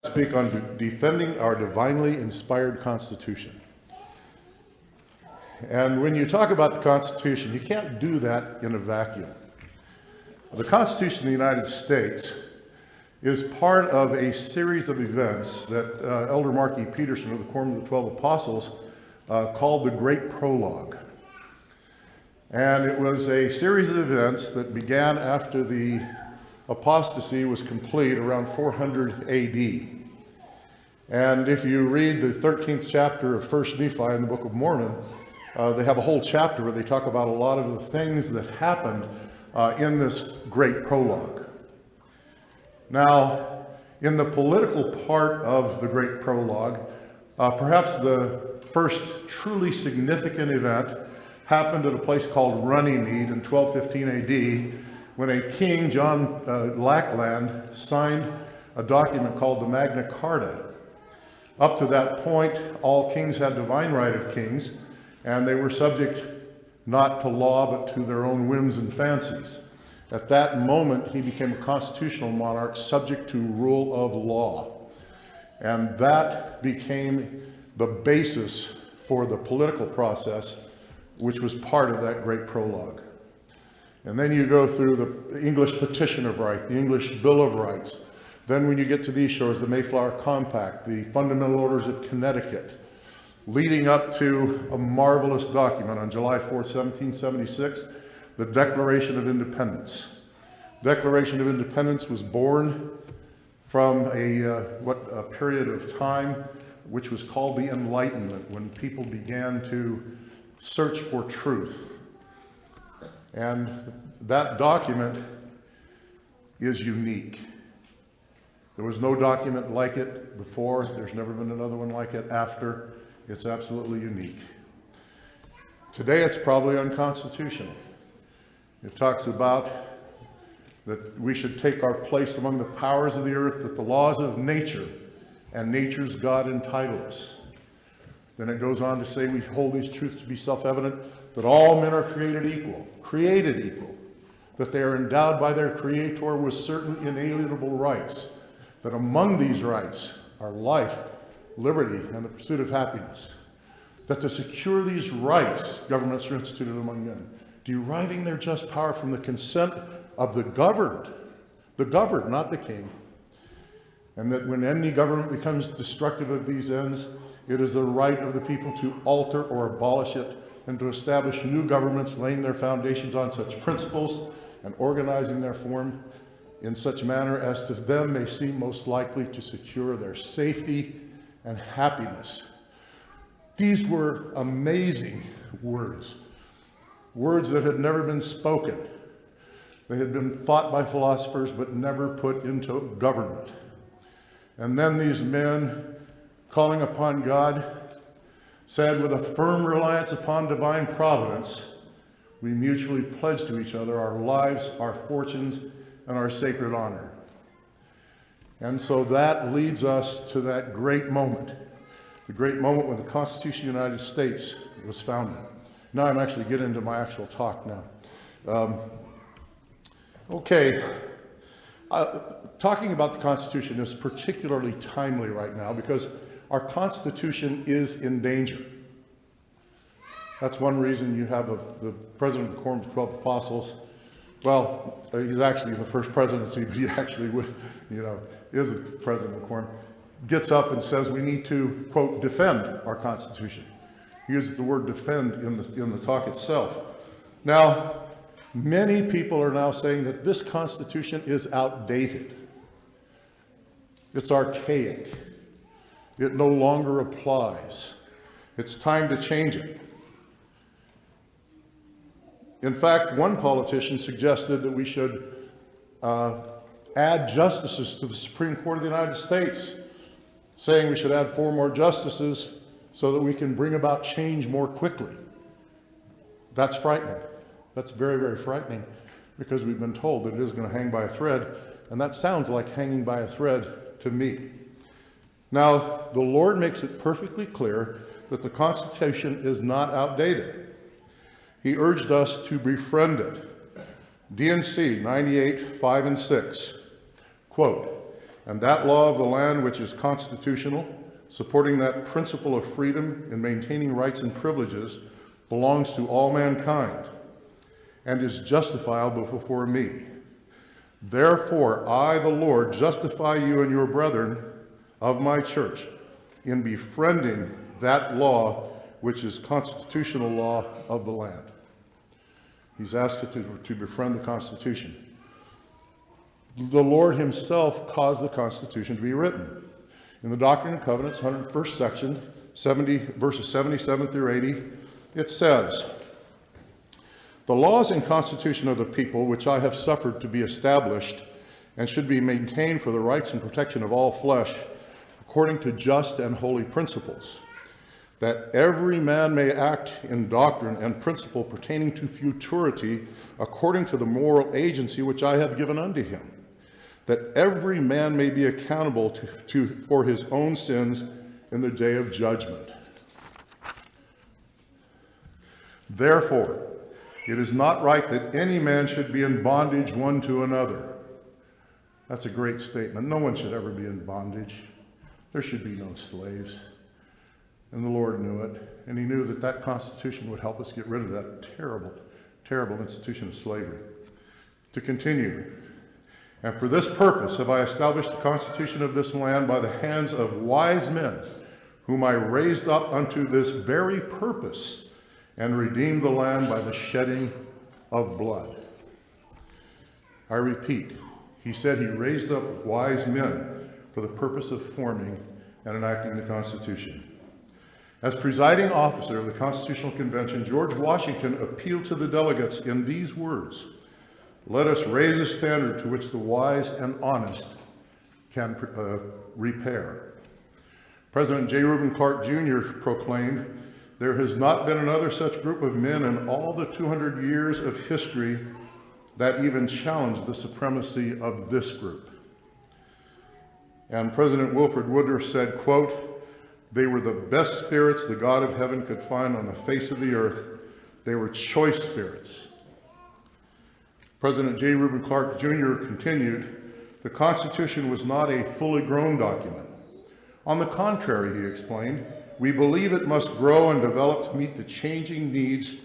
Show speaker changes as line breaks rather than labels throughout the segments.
Speak on defending our divinely inspired Constitution. And when you talk about the Constitution, you can't do that in a vacuum. The Constitution of the United States is part of a series of events that Elder Mark E. Peterson of the Quorum of the 12 Apostles called the Great Prologue. And it was a series of events that began after the apostasy was complete around 400 AD. And if you read the 13th chapter of 1 Nephi in the Book of Mormon, they have a whole chapter where they talk about a lot of the things that happened in this great prologue. Now, in the political part of the great prologue, perhaps the first truly significant event happened at a place called Runnymede in 1215 AD, when a king, John Lackland, signed a document called the Magna Carta. Up to that point, all kings had divine right of kings, and they were subject not to law, but to their own whims and fancies. At that moment, he became a constitutional monarch subject to rule of law. And that became the basis for the political process, which was part of that great prologue. And then you go through the English Petition of Right, the English Bill of Rights. Then when you get to these shores, the Mayflower Compact, the Fundamental Orders of Connecticut, leading up to a marvelous document on July 4, 1776, the Declaration of Independence. Declaration of Independence was born from a period of time which was called the Enlightenment, when people began to search for truth. And that document is unique. There was no document like it before. There's never been another one like it after. It's absolutely unique. Today, it's probably unconstitutional. It talks about that we should take our place among the powers of the earth, that the laws of nature and nature's God entitle us. Then it goes on to say we hold these truths to be self-evident, that all men are created equal, that they are endowed by their Creator with certain inalienable rights, that among these rights are life, liberty, and the pursuit of happiness. That to secure these rights, governments are instituted among men, deriving their just power from the consent of the governed, not the king. And that when any government becomes destructive of these ends, it is the right of the people to alter or abolish it, and to establish new governments, laying their foundations on such principles and organizing their form in such manner as to them may seem most likely to secure their safety and happiness. These were amazing words that had never been spoken. They had been thought by philosophers but never put into government. And then these men, calling upon God, said, with a firm reliance upon divine providence, we mutually pledge to each other our lives, our fortunes, and our sacred honor. And so that leads us to that great moment, the great moment when the Constitution of the United States was founded. Now I'm actually getting into my actual talk now. Talking about the Constitution is particularly timely right now because our Constitution is in danger. That's one reason you have the president of the Quorum of the 12 Apostles. Well, he's actually in the first presidency, but he actually is the president of the Quorum, gets up and says we need to, quote, defend our Constitution. He uses the word defend in the talk itself. Now, many people are now saying that this Constitution is outdated. It's archaic. It no longer applies. It's time to change it. In fact, one politician suggested that we should add justices to the Supreme Court of the United States, saying we should add 4 more justices so that we can bring about change more quickly. That's frightening. That's very, very frightening, because we've been told that it is going to hang by a thread, and that sounds like hanging by a thread to me. Now, the Lord makes it perfectly clear that the Constitution is not outdated. He urged us to befriend it. D&C 98, 5 and 6, quote, and that law of the land which is constitutional, supporting that principle of freedom in maintaining rights and privileges, belongs to all mankind and is justifiable before me. Therefore, I, the Lord, justify you and your brethren of my church in befriending that law which is constitutional law of the land. He's asked it to befriend the Constitution. The Lord himself caused the Constitution to be written. In the Doctrine and Covenants, 101st section, verses 77 through 80, it says, "The laws and constitution of the people which I have suffered to be established and should be maintained for the rights and protection of all flesh, according to just and holy principles, that every man may act in doctrine and principle pertaining to futurity according to the moral agency which I have given unto him, that every man may be accountable for his own sins in the day of judgment. Therefore, it is not right that any man should be in bondage one to another." That's a great statement. No one should ever be in bondage. There should be no slaves. And the Lord knew it, and he knew that that Constitution would help us get rid of that terrible, terrible institution of slavery. To continue, "And for this purpose have I established the Constitution of this land by the hands of wise men, whom I raised up unto this very purpose, and redeemed the land by the shedding of blood." I repeat, he said he raised up wise men for the purpose of forming and enacting the Constitution. As presiding officer of the Constitutional Convention, George Washington appealed to the delegates in these words: "Let us raise a standard to which the wise and honest can repair." President J. Reuben Clark Jr. proclaimed, "There has not been another such group of men in all the 200 years of history that even challenged the supremacy of this group." And President Wilford Woodruff said, quote, "They were the best spirits the God of heaven could find on the face of the earth. They were choice spirits." President J. Reuben Clark Jr. continued, "The Constitution was not a fully grown document. On the contrary," he explained, "we believe it must grow and develop to meet the changing needs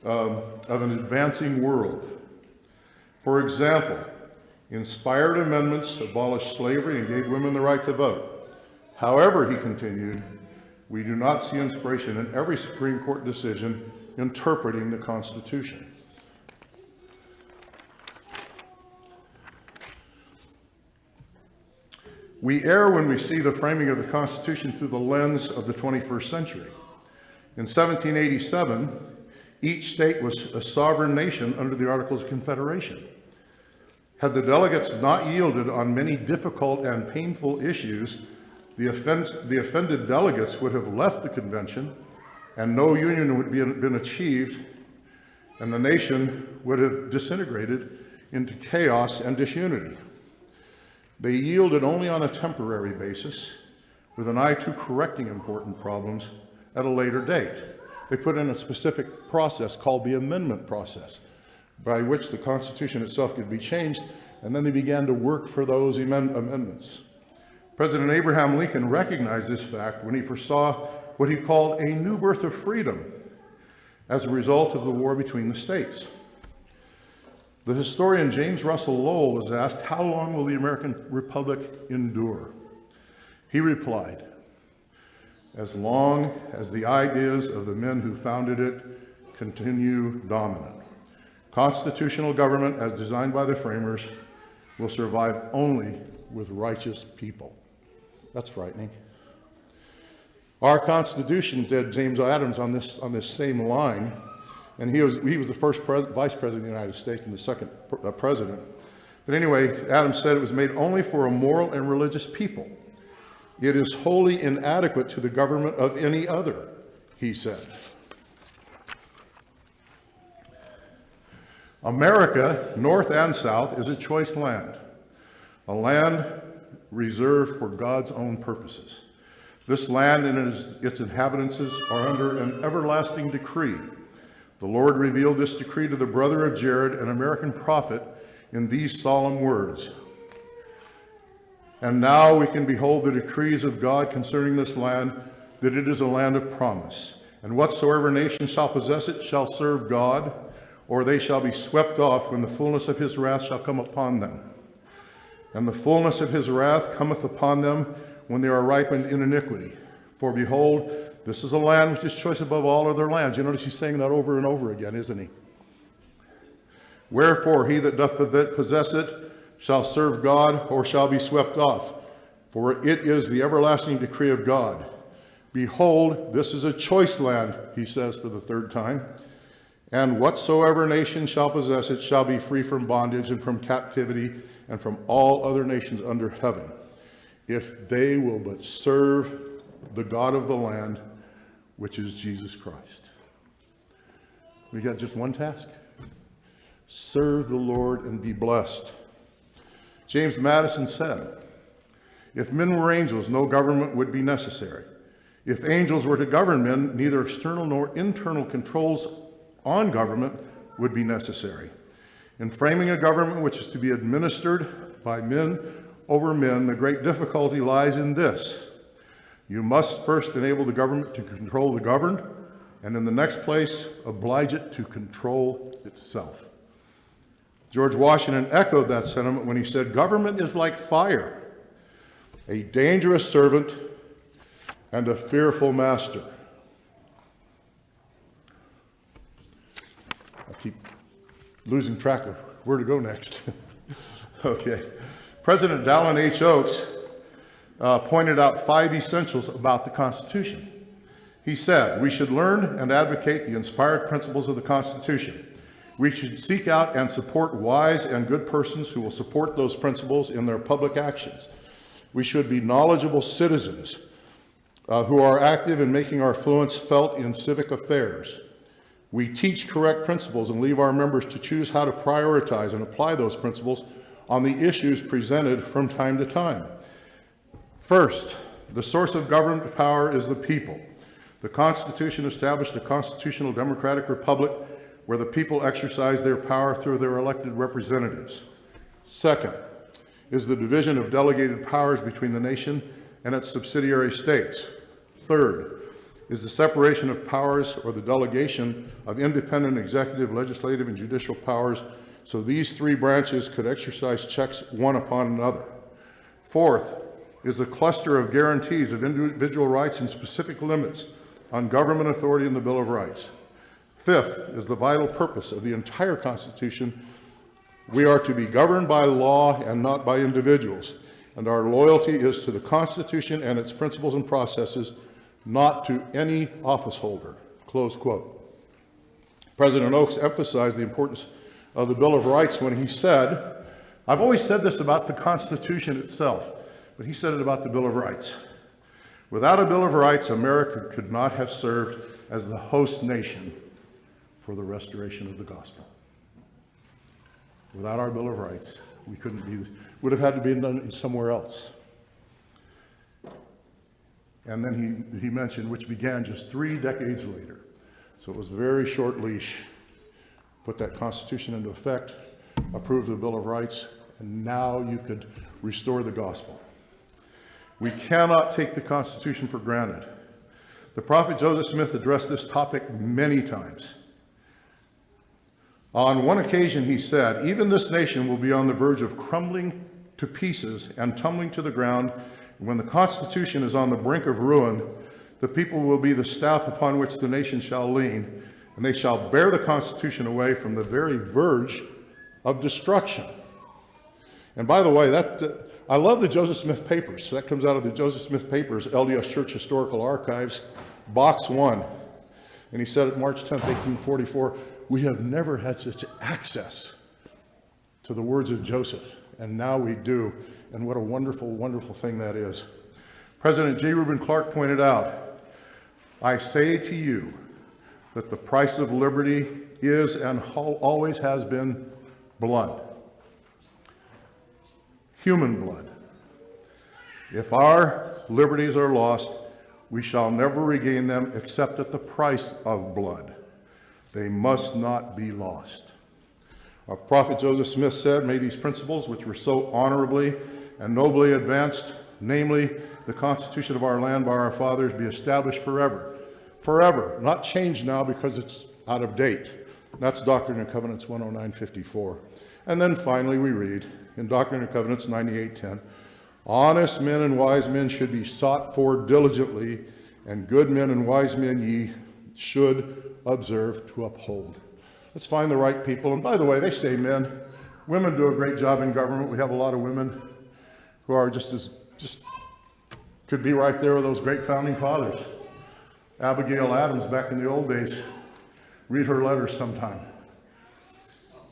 of an advancing world. For example, inspired amendments abolished slavery and gave women the right to vote. However," he continued, "we do not see inspiration in every Supreme Court decision interpreting the Constitution." We err when we see the framing of the Constitution through the lens of the 21st century. In 1787, each state was a sovereign nation under the Articles of Confederation. Had the delegates not yielded on many difficult and painful issues, the offended delegates would have left the convention, and no union would have been achieved, and the nation would have disintegrated into chaos and disunity. They yielded only on a temporary basis, with an eye to correcting important problems at a later date. They put in a specific process called the amendment process, by which the Constitution itself could be changed, and then they began to work for those amendments. President Abraham Lincoln recognized this fact when he foresaw what he called a new birth of freedom as a result of the war between the states. The historian James Russell Lowell was asked, "How long will the American Republic endure?" He replied, "As long as the ideas of the men who founded it continue dominant. Constitutional government, as designed by the framers, will survive only with righteous people." That's frightening. Our Constitution did James Adams on this same line, and he was the first vice president of the United States and the second president. But anyway, Adams said it was made only for a moral and religious people. It is wholly inadequate to the government of any other, he said. America, North and South, is a choice land, a land reserved for God's own purposes. This land and its inhabitants are under an everlasting decree. The Lord revealed this decree to the brother of Jared, an American prophet, in these solemn words: And now we can behold the decrees of God concerning this land, that it is a land of promise. And whatsoever nation shall possess it shall serve God, or they shall be swept off when the fullness of his wrath shall come upon them. And the fullness of his wrath cometh upon them when they are ripened in iniquity. For behold, this is a land which is choice above all other lands. You notice he's saying that over and over again, isn't he? Wherefore he that doth possess it shall serve God, or shall be swept off. For it is the everlasting decree of God. Behold, this is a choice land, he says for the third time. And whatsoever nation shall possess it shall be free from bondage and from captivity and from all other nations under heaven, if they will but serve the God of the land, which is Jesus Christ. We got just one task. Serve the Lord and be blessed. James Madison said, if men were angels, no government would be necessary. If angels were to govern men, neither external nor internal controls on government would be necessary. In framing a government which is to be administered by men over men, the great difficulty lies in this. You must first enable the government to control the governed, and in the next place, oblige it to control itself. George Washington echoed that sentiment when he said, government is like fire, a dangerous servant and a fearful master. I keep losing track of where to go next. Okay. President Dallin H. Oaks pointed out 5 essentials about the Constitution. He said, we should learn and advocate the inspired principles of the Constitution. We should seek out and support wise and good persons who will support those principles in their public actions. We should be knowledgeable citizens who are active in making our influence felt in civic affairs. We teach correct principles and leave our members to choose how to prioritize and apply those principles on the issues presented from time to time. First, the source of government power is the people. The Constitution established a constitutional democratic republic where the people exercise their power through their elected representatives. Second is the division of delegated powers between the nation and its subsidiary states. Third is the separation of powers, or the delegation of independent executive, legislative, and judicial powers, so these 3 branches could exercise checks one upon another. Fourth is the cluster of guarantees of individual rights and specific limits on government authority in the Bill of Rights. Fifth is the vital purpose of the entire Constitution. We are to be governed by law and not by individuals, and our loyalty is to the Constitution and its principles and processes, not to any office holder, close quote. President Oaks emphasized the importance of the Bill of Rights when he said, I've always said this about the Constitution itself, but he said it about the Bill of Rights. Without a Bill of Rights, America could not have served as the host nation for the restoration of the gospel. Without our Bill of Rights, we couldn't be, would have had to be done somewhere else. And then he mentioned, which began just 3 decades later. So it was a very short leash. Put that Constitution into effect, approved the Bill of Rights, and now you could restore the gospel. We cannot take the Constitution for granted. The prophet Joseph Smith addressed this topic many times. On one occasion he said, even this nation will be on the verge of crumbling to pieces and tumbling to the ground. When the Constitution is on the brink of ruin, the people will be the staff upon which the nation shall lean, and they shall bear the Constitution away from the very verge of destruction. And by the way, I love the Joseph Smith Papers. That comes out of the Joseph Smith Papers, LDS Church Historical Archives, Box 1. And he said it March 10th, 1844, we have never had such access to the words of Joseph, and now we do. And what a wonderful, wonderful thing that is. President J. Reuben Clark pointed out, I say to you that the price of liberty is and always has been blood. Human blood. If our liberties are lost, we shall never regain them except at the price of blood. They must not be lost. Our prophet Joseph Smith said, may these principles, which were so honorably and nobly advanced, namely the Constitution of our land by our fathers, be established forever. Forever, not changed now because it's out of date. That's Doctrine and Covenants 109:54. And then finally we read in Doctrine and Covenants 98:10, honest men and wise men should be sought for diligently, and good men and wise men ye should observe to uphold. Let's find the right people. And by the way, they say men. Women do a great job in government. We have a lot of women who are just could be right there with those great founding fathers. Abigail Adams back in the old days. Read her letters sometime.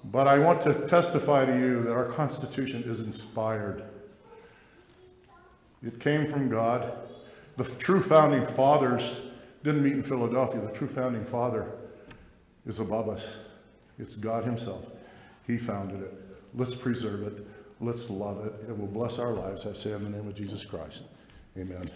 But I want to testify to you that our Constitution is inspired. It came from God. The true founding fathers didn't meet in Philadelphia. The true founding father is above us. It's God himself. He founded it. Let's preserve it. Let's love it. It will bless our lives, I say in the name of Jesus Christ. Amen.